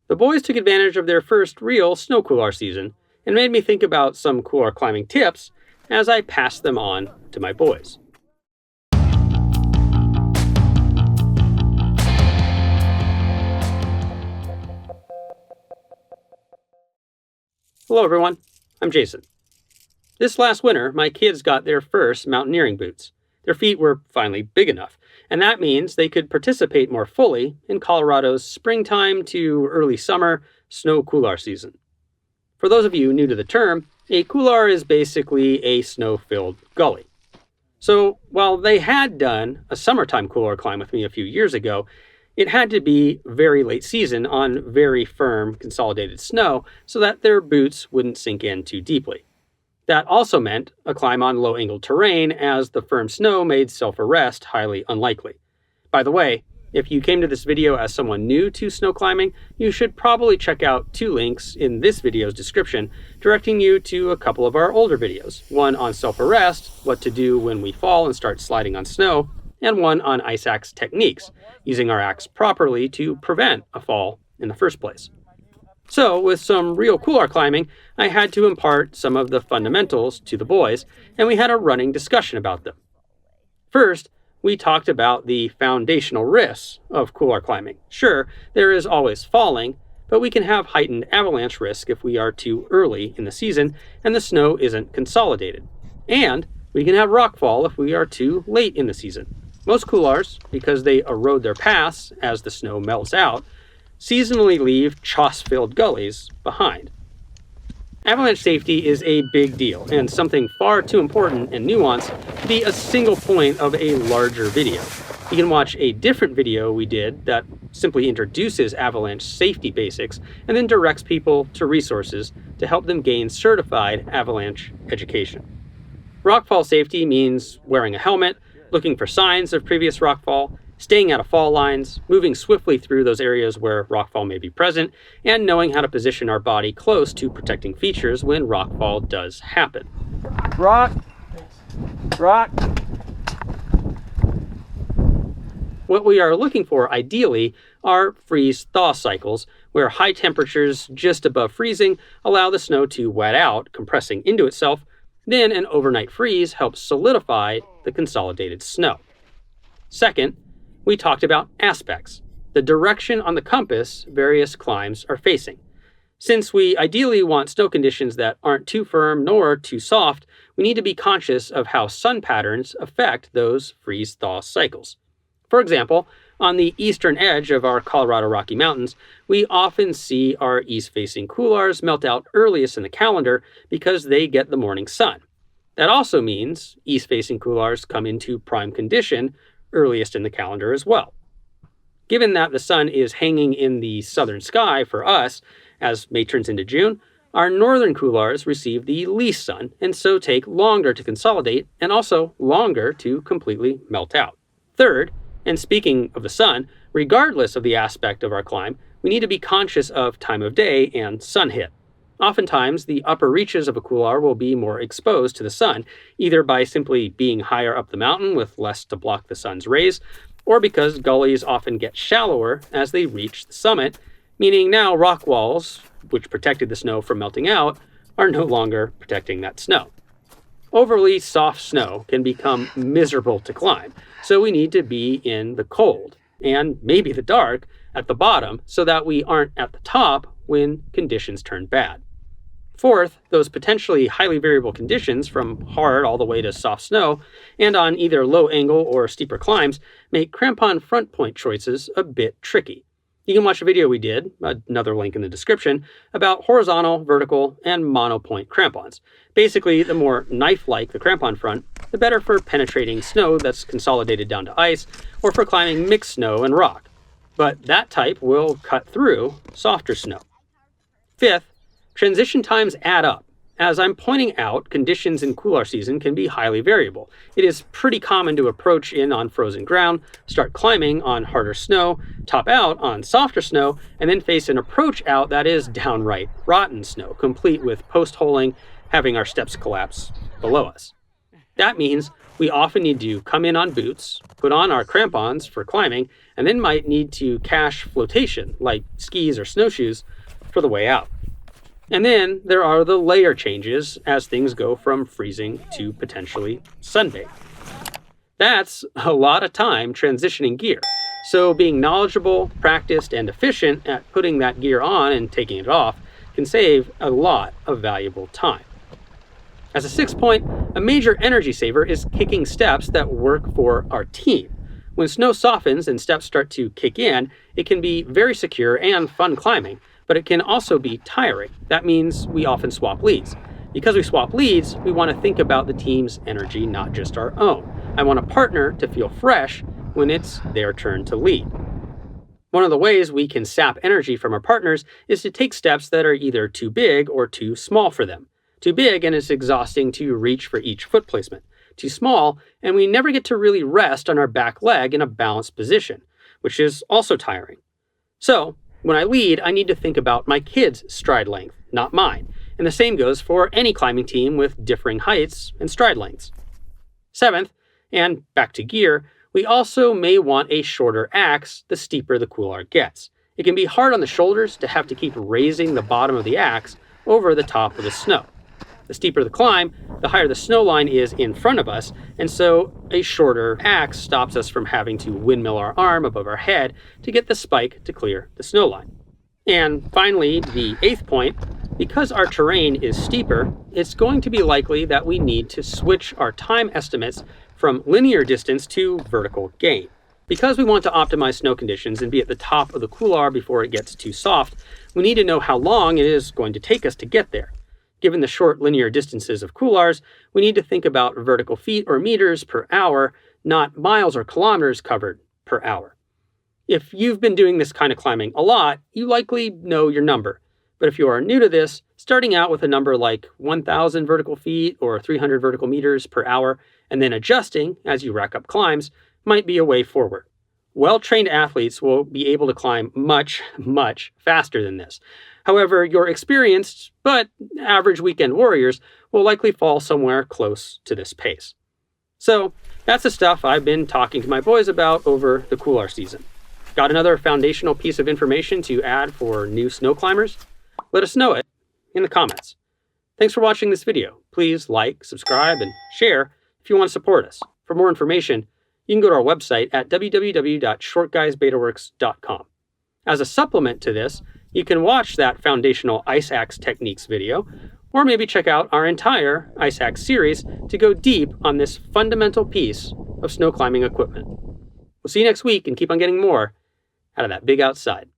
The boys took advantage of their first real snow couloir season and made me think about some couloir climbing tips as I passed them on to my boys. Hello everyone, I'm Jason. This last winter, my kids got their first mountaineering boots. Their feet were finally big enough, and that means they could participate more fully in Colorado's springtime to early summer snow couloir season. For those of you new to the term, a couloir is basically a snow-filled gully. So while they had done a summertime couloir climb with me a few years ago, it had to be very late season on very firm consolidated snow so that their boots wouldn't sink in too deeply. That also meant a climb on low-angled terrain, as the firm snow made self-arrest highly unlikely. By the way, if you came to this video as someone new to snow climbing, you should probably check out 2 links in this video's description directing you to a couple of our older videos. One on self-arrest, what to do when we fall and start sliding on snow, and one on ice axe techniques, using our axe properly to prevent a fall in the first place. So, with some real couloir climbing, I had to impart some of the fundamentals to the boys, and we had a running discussion about them. First, we talked about the foundational risks of couloir climbing. Sure, there is always falling, but we can have heightened avalanche risk if we are too early in the season and the snow isn't consolidated. And we can have rockfall if we are too late in the season. Most couloirs, because they erode their paths as the snow melts out, seasonally leave choss-filled gullies behind. Avalanche safety is a big deal, and something far too important and nuanced to be a single point of a larger video. You can watch a different video we did that simply introduces avalanche safety basics and then directs people to resources to help them gain certified avalanche education. Rockfall safety means wearing a helmet, looking for signs of previous rockfall, staying out of fall lines, moving swiftly through those areas where rockfall may be present, and knowing how to position our body close to protecting features when rockfall does happen. Rock. What we are looking for, ideally, are freeze-thaw cycles, where high temperatures just above freezing allow the snow to wet out, compressing into itself. Then an overnight freeze helps solidify the consolidated snow. Second, we talked about aspects, the direction on the compass various climbs are facing. Since we ideally want snow conditions that aren't too firm nor too soft, we need to be conscious of how sun patterns affect those freeze-thaw cycles. For example, on the eastern edge of our Colorado Rocky Mountains, we often see our east-facing couloirs melt out earliest in the calendar because they get the morning sun. That also means east-facing couloirs come into prime condition earliest in the calendar as well. Given that the sun is hanging in the southern sky for us as May turns into June, our northern couloirs receive the least sun and so take longer to consolidate and also longer to completely melt out. Third, and speaking of the sun, regardless of the aspect of our climb, we need to be conscious of time of day and sun hit. Oftentimes, the upper reaches of a couloir will be more exposed to the sun, either by simply being higher up the mountain with less to block the sun's rays, or because gullies often get shallower as they reach the summit, meaning now rock walls, which protected the snow from melting out, are no longer protecting that snow. Overly soft snow can become miserable to climb, so we need to be in the cold, and maybe the dark, at the bottom, so that we aren't at the top when conditions turn bad. Fourth, those potentially highly variable conditions from hard all the way to soft snow, and on either low angle or steeper climbs, make crampon front point choices a bit tricky. You can watch a video we did, another link in the description, about horizontal, vertical, and monopoint crampons. Basically, the more knife-like the crampon front, the better for penetrating snow that's consolidated down to ice, or for climbing mixed snow and rock. But that type will cut through softer snow. Fifth, transition times add up. As I'm pointing out, conditions in couloir season can be highly variable. It is pretty common to approach in on frozen ground, start climbing on harder snow, top out on softer snow, and then face an approach out that is downright rotten snow, complete with post-holing, having our steps collapse below us. That means we often need to come in on boots, put on our crampons for climbing, and then might need to cache flotation, like skis or snowshoes, for the way out. And then there are the layer changes as things go from freezing to potentially sunbathe. That's a lot of time transitioning gear, so being knowledgeable, practiced, and efficient at putting that gear on and taking it off can save a lot of valuable time. As a 6th point, a major energy saver is kicking steps that work for our team. When snow softens and steps start to kick in, it can be very secure and fun climbing, but it can also be tiring. That means we often swap leads. Because we swap leads, we want to think about the team's energy, not just our own. I want a partner to feel fresh when it's their turn to lead. One of the ways we can sap energy from our partners is to take steps that are either too big or too small for them. Too big and it's exhausting to reach for each foot placement. Too small and we never get to really rest on our back leg in a balanced position, which is also tiring. So, when I lead, I need to think about my kids' stride length, not mine. And the same goes for any climbing team with differing heights and stride lengths. 7th, and back to gear, we also may want a shorter axe the steeper the couloir gets. It can be hard on the shoulders to have to keep raising the bottom of the axe over the top of the snow. The steeper the climb, the higher the snow line is in front of us, and so a shorter axe stops us from having to windmill our arm above our head to get the spike to clear the snow line. And finally, the 8th point, because our terrain is steeper, it's going to be likely that we need to switch our time estimates from linear distance to vertical gain. Because we want to optimize snow conditions and be at the top of the couloir before it gets too soft, we need to know how long it is going to take us to get there. Given the short linear distances of couloirs, we need to think about vertical feet or meters per hour, not miles or kilometers covered per hour. If you've been doing this kind of climbing a lot, you likely know your number. But if you are new to this, starting out with a number like 1,000 vertical feet or 300 vertical meters per hour, and then adjusting as you rack up climbs, might be a way forward. Well-trained athletes will be able to climb much, much faster than this. However, your experienced but average weekend warriors will likely fall somewhere close to this pace. So that's the stuff I've been talking to my boys about over the Couloir season. Got another foundational piece of information to add for new snow climbers? Let us know it in the comments. Thanks for watching this video. Please like, subscribe, and share if you want to support us. For more information, you can go to our website at www.shortguysbetaworks.com. As a supplement to this, you can watch that foundational ice axe techniques video, or maybe check out our entire ice axe series to go deep on this fundamental piece of snow climbing equipment. We'll see you next week and keep on getting more out of that big outside.